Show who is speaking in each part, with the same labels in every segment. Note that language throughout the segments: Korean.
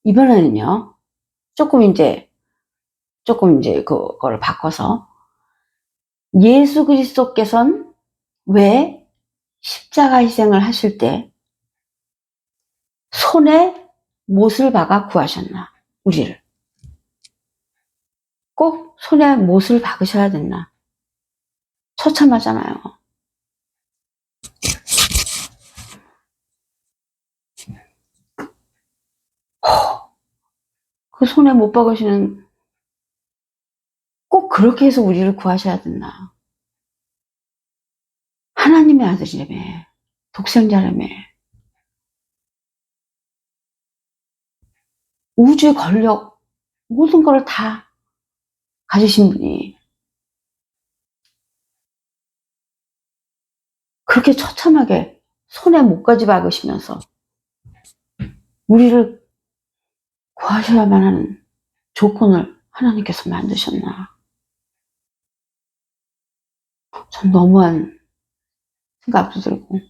Speaker 1: 이번에는요, 조금 이제 그거를 바꿔서, 예수 그리스도께서는 왜 십자가 희생을 하실 때 손에 못을 박아 구하셨나? 우리를. 꼭 손에 못을 박으셔야 됐나? 처참하잖아요. 그 손에 못 박으시는, 꼭 그렇게 해서 우리를 구하셔야 됐나? 하나님의 아들이라며, 독생자라며, 우주의 권력, 모든 걸 다 가지신 분이 그렇게 처참하게 손에 못까지 박으시면서 우리를 구하셔야만 하는 조건을 하나님께서 만드셨나? 전 너무한 생각도 들고.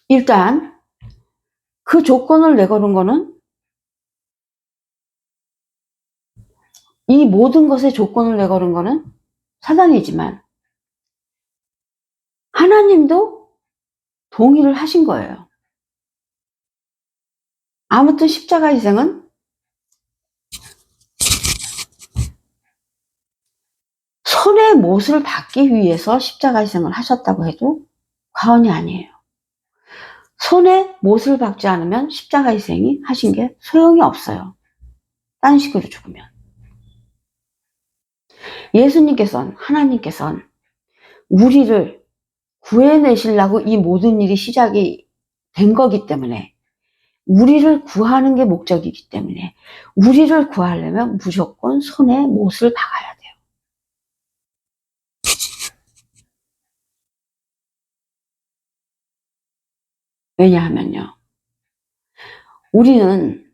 Speaker 1: 일단 그 조건을 내걸은 거는, 이 모든 것의 조건을 내걸은 거는 사단이지만 하나님도 동의를 하신 거예요. 아무튼 십자가 희생은 손에 못을 박기 위해서 십자가 희생을 하셨다고 해도 과언이 아니에요. 손에 못을 박지 않으면 십자가 희생이 하신 게 소용이 없어요. 딴 식으로 죽으면. 예수님께서는, 하나님께서는 우리를 구해내시려고 이 모든 일이 시작이 된 거기 때문에, 우리를 구하는 게 목적이기 때문에, 우리를 구하려면 무조건 손에 못을 박아야 돼요. 왜냐하면요, 우리는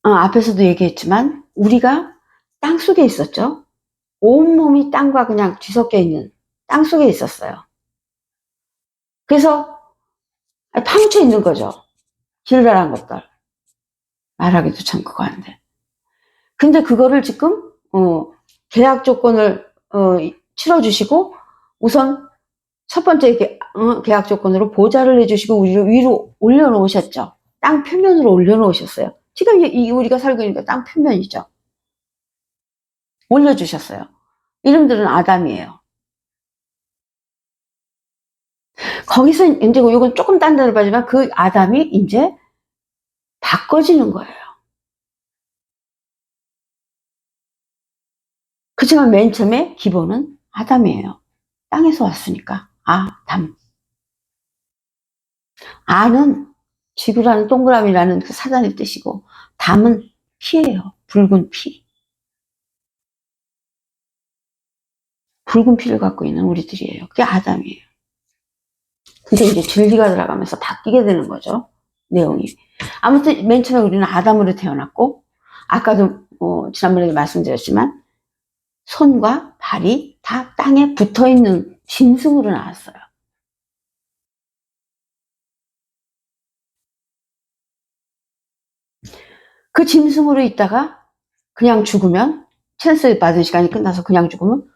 Speaker 1: 앞에서도 얘기했지만 우리가 땅속에 있었죠. 온몸이 땅과 그냥 뒤섞여 있는 땅속에 있었어요. 그래서 파묻혀 있는 거죠. 길다란 것들. 말하기도 참 그거 한데. 근데 그거를 지금 계약 조건을 치러주시고, 우선 첫 번째 계약 조건으로 보좌를 해주시고 우리를 위로 올려놓으셨죠. 땅 표면으로 올려놓으셨어요. 지금 우리가 살고 있는 게 땅 표면이죠. 올려주셨어요. 이름들은 아담이에요. 거기서 이제 이건 조금 딴 데로 빠지만 그 아담이 이제 바꿔지는 거예요. 그렇지만 맨 처음에 기본은 아담이에요. 땅에서 왔으니까. 아담. 아는 지구라는 동그라미라는 그 사단의 뜻이고, 담은 피예요. 붉은 피. 붉은 피를 갖고 있는 우리들이에요. 그게 아담이에요. 근데 이제 진리가 들어가면서 바뀌게 되는 거죠. 내용이. 아무튼 맨 처음에 우리는 아담으로 태어났고, 아까도 지난번에도 말씀드렸지만 손과 발이 다 땅에 붙어있는 짐승으로 나왔어요. 그 짐승으로 있다가 그냥 죽으면, 찬스 받은 시간이 끝나서 그냥 죽으면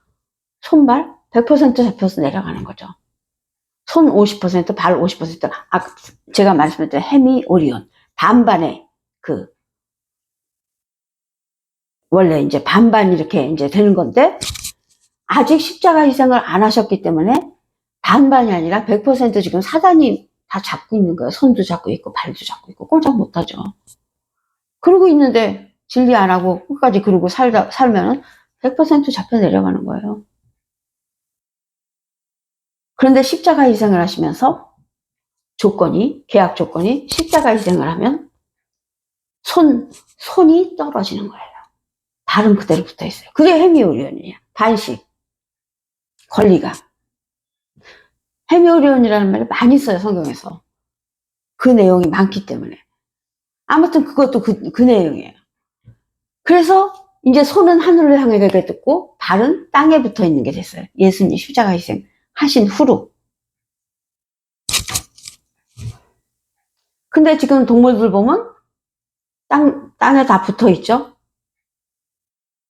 Speaker 1: 손발 100% 잡혀서 내려가는 거죠. 손 50%, 발 50%. 제가 말씀드린 해미 오리온. 반반의 원래 이제 반반 이렇게 이제 되는 건데, 아직 십자가 희생을 안 하셨기 때문에 반반이 아니라 100% 지금 사단이 다 잡고 있는 거예요. 손도 잡고 있고, 발도 잡고 있고, 꼼짝 못 하죠. 그러고 있는데, 진리 안 하고 끝까지 그러고 살면은 100% 잡혀 내려가는 거예요. 그런데 십자가 희생을 하시면서 계약 조건이 십자가 희생을 하면 손이 떨어지는 거예요. 발은 그대로 붙어 있어요. 그게 헤미오리온이에요. 반씩. 권리가. 헤미오리온이라는 말을 많이 써요, 성경에서. 그 내용이 많기 때문에. 아무튼 그것도 그 내용이에요. 그래서 이제 손은 하늘을 향해 가게 됐고, 발은 땅에 붙어 있는 게 됐어요. 예수님 십자가 희생 하신 후로. 근데 지금 동물들 보면 땅에 다 붙어 있죠.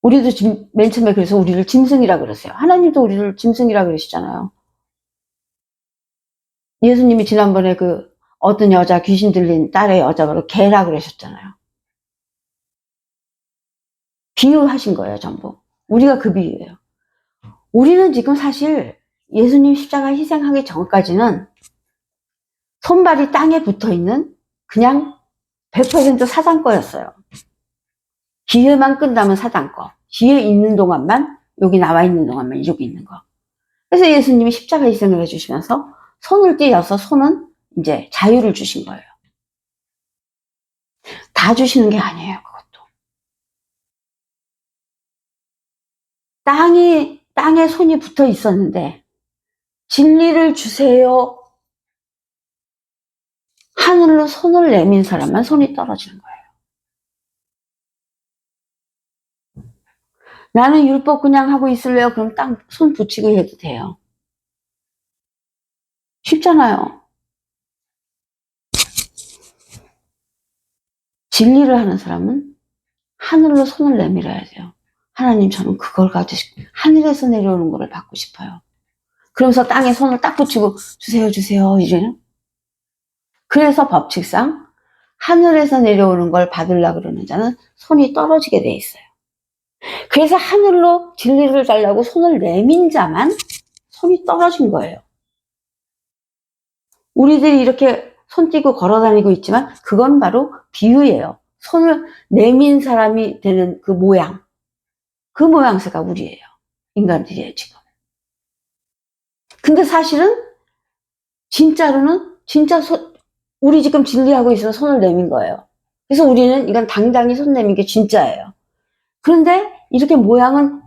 Speaker 1: 우리도 지금 맨 처음에 그래서 우리를 짐승이라 그러세요. 하나님도 우리를 짐승이라 그러시잖아요. 예수님이 지난번에 그 어떤 여자 귀신 들린 딸의 여자를 개라 그러셨잖아요. 비유하신 거예요, 전부. 우리가 그 비유예요. 우리는 지금 사실 예수님 십자가 희생하기 전까지는 손발이 땅에 붙어 있는 그냥 100% 사단 거였어요. 기회만 끝나면 사단 거. 기회 있는 동안만, 여기 나와 있는 동안만 이러고 있는 거. 그래서 예수님이 십자가 희생을 해주시면서 손을 떼어서 손은 이제 자유를 주신 거예요. 다 주시는 게 아니에요, 그것도. 땅에 손이 붙어 있었는데, 진리를 주세요. 하늘로 손을 내민 사람만 손이 떨어지는 거예요. 나는 율법 그냥 하고 있을래요? 그럼 땅 손 붙이고 해도 돼요. 쉽잖아요. 진리를 하는 사람은 하늘로 손을 내밀어야 돼요. 하나님, 저는 그걸 가지고 하늘에서 내려오는 거를 받고 싶어요. 그러면서 땅에 손을 딱 붙이고 주세요, 주세요 이래요. 그래서 법칙상 하늘에서 내려오는 걸 받으려고 그러는 자는 손이 떨어지게 돼 있어요. 그래서 하늘로 진리를 달라고 손을 내민 자만 손이 떨어진 거예요. 우리들이 이렇게 손 띄고 걸어다니고 있지만 그건 바로 비유예요. 손을 내민 사람이 되는 그 모양, 그 모양새가 우리예요. 인간들이에요, 지금. 근데 사실은 진짜로는 우리 지금 진리하고 있어서 손을 내민 거예요. 그래서 우리는 이건 당당히 손 내민 게 진짜예요. 그런데 이렇게 모양은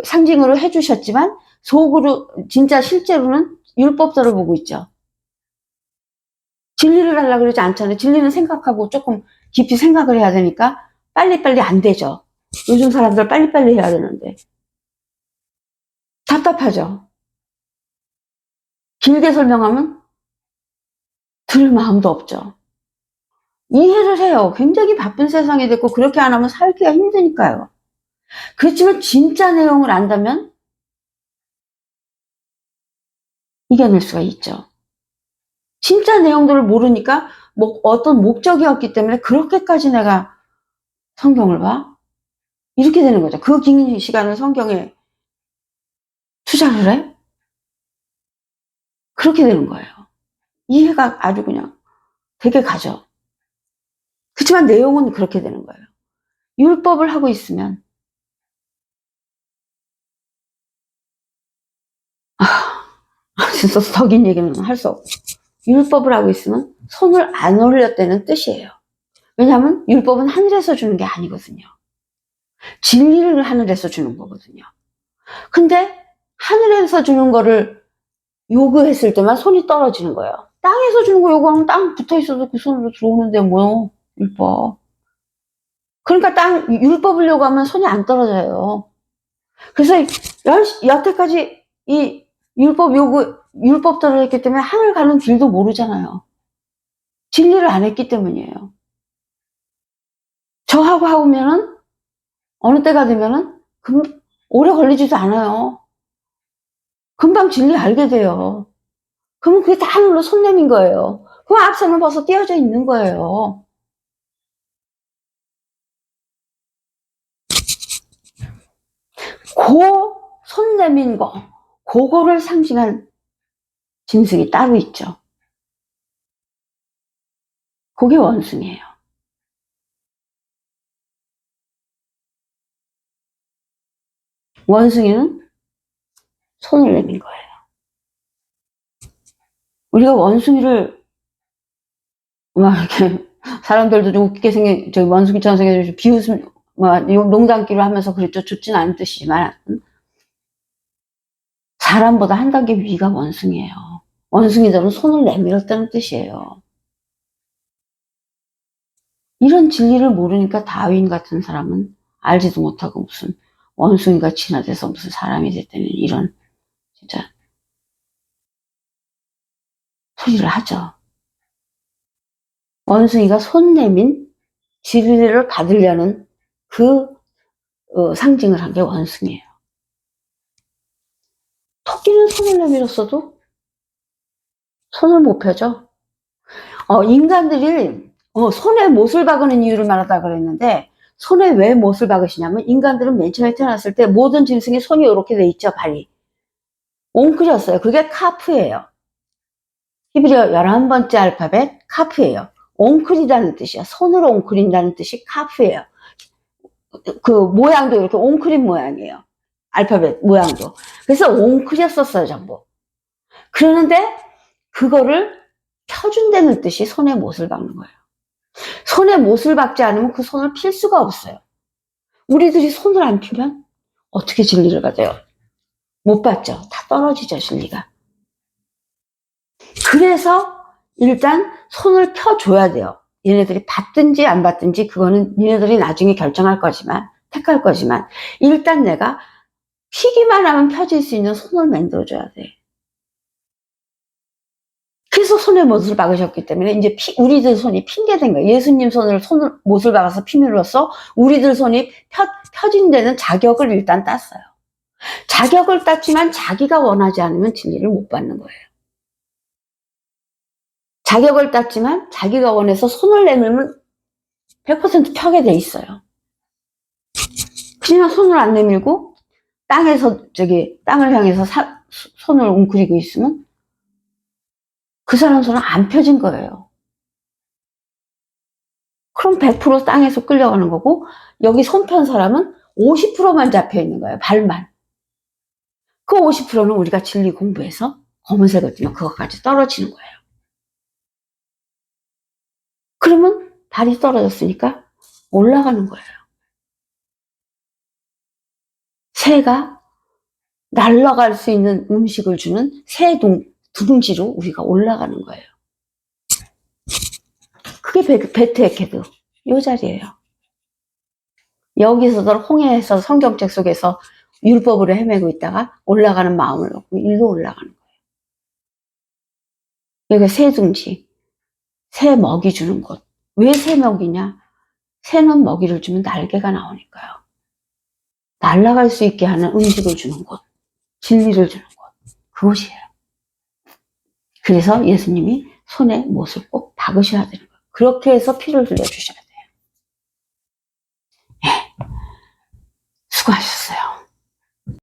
Speaker 1: 상징으로 해주셨지만 속으로 진짜 실제로는 율법서를 보고 있죠. 진리를 하려고 그러지 않잖아요. 진리는 생각하고 조금 깊이 생각을 해야 되니까 빨리빨리 안 되죠. 요즘 사람들 빨리빨리 해야 되는데 답답하죠. 길게 설명하면 들을 마음도 없죠. 이해를 해요. 굉장히 바쁜 세상이 됐고 그렇게 안 하면 살기가 힘드니까요. 그렇지만 진짜 내용을 안다면 이겨낼 수가 있죠. 진짜 내용들을 모르니까 뭐 어떤 목적이었기 때문에 그렇게까지 내가 성경을 봐? 이렇게 되는 거죠. 그 긴 시간을 성경에 투자를 해? 그렇게 되는 거예요. 이해가 아주 그냥 되게 가죠. 그렇지만 내용은 그렇게 되는 거예요. 율법을 하고 있으면 진짜 더 긴 얘기는 할 수 없고 율법을 하고 있으면 손을 안 올렸다는 뜻이에요. 왜냐하면 율법은 하늘에서 주는 게 아니거든요. 진리를 하늘에서 주는 거거든요. 근데 하늘에서 주는 거를 요구했을 때만 손이 떨어지는 거예요. 땅에서 주는 거 요구하면 땅 붙어 있어도 그 손으로 들어오는데 뭐 율법. 그러니까 율법을 요구하면 손이 안 떨어져요. 그래서 여태까지 이 율법대로 했기 때문에 하늘 가는 길도 모르잖아요. 진리를 안 했기 때문이에요. 저하고 하면은 어느 때가 되면은 오래 걸리지도 않아요. 금방 진리 알게 돼요. 그러면 그게 다 하늘로 손 내민 거예요. 그럼 앞선은 벌써 띄어져 있는 거예요. 손 내민 거, 그거를 상징한 짐승이 따로 있죠. 그게 원숭이에요. 원숭이는 손을 내민 거예요. 우리가 원숭이를 막 이렇게 사람들도 좀 웃기게 생긴 저 원숭이처럼 생겨서 비웃음 농담기로 하면서 그랬죠. 좋진 않은 뜻이지만 사람보다 한 단계 위가 원숭이에요. 원숭이들은 손을 내밀었다는 뜻이에요. 이런 진리를 모르니까 다윈 같은 사람은 알지도 못하고 무슨 원숭이가 진화돼서 무슨 사람이 됐다는 이런 진짜 소리를 하죠. 원숭이가 손 내민 진리를 받으려는 그 상징을 한 게 원숭이에요. 토끼는 손을 내밀었어도 손을 못 펴죠. 인간들이 손에 못을 박으는 이유를 말하다 그랬는데, 손에 왜 못을 박으시냐면, 인간들은 맨 처음에 태어났을 때 모든 짐승이 손이 이렇게 돼 있죠. 발이 옹크렸어요. 그게 카프예요. 히브리어 11번째 알파벳 카프예요. 옹크리다는 뜻이야. 손으로 옹크린다는 뜻이 카프예요. 그 모양도 이렇게 옹크린 모양이에요. 알파벳 모양도. 그래서 옹크렸었어요, 전부. 그러는데 그거를 펴준다는 뜻이 손에 못을 박는 거예요. 손에 못을 박지 않으면 그 손을 필 수가 없어요. 우리들이 손을 안 피면 어떻게 진리를 받아요? 못 받죠. 다 떨어지죠, 진리가. 그래서 일단 손을 펴줘야 돼요. 얘네들이 받든지 안 받든지 그거는 얘네들이 나중에 결정할 거지만, 택할 거지만, 일단 내가 피기만 하면 펴질 수 있는 손을 만들어줘야 돼. 그래서 손에 못을 박으셨기 때문에 이제 우리들 손이 핑계된 거예요. 예수님 손을 못을 박아서 피 물로써 우리들 손이 펴진 데는 자격을 일단 땄어요. 자격을 땄지만 자기가 원하지 않으면 진리를 못 받는 거예요. 자격을 땄지만 자기가 원해서 손을 내밀면 100% 펴게 돼 있어요. 그냥 손을 안 내밀고 땅을 향해서 손을 웅크리고 있으면 그 사람 손은 안 펴진 거예요. 그럼 100% 땅에서 끌려가는 거고, 여기 손 편 사람은 50%만 잡혀 있는 거예요. 발만. 그 50%는 우리가 진리 공부해서 검은색을 띄면 그것까지 떨어지는 거예요. 그러면 발이 떨어졌으니까 올라가는 거예요. 새가 날아갈 수 있는 음식을 주는 새 둥지로 우리가 올라가는 거예요. 그게 베트에케드 이 자리예요. 여기서도 홍해에서 성경책 속에서 율법으로 헤매고 있다가 올라가는 마음을 놓고 일로 올라가는 거예요. 여기가 새 둥지, 새 먹이 주는 곳. 왜 새 먹이냐? 새는 먹이를 주면 날개가 나오니까요. 날아갈 수 있게 하는 음식을 주는 곳, 진리를 주는 곳, 그곳이에요. 그래서 예수님이 손에 못을 꼭 박으셔야 되는 거예요. 그렇게 해서 피를 흘려주셔야 돼요. 네. 수고하셨어요.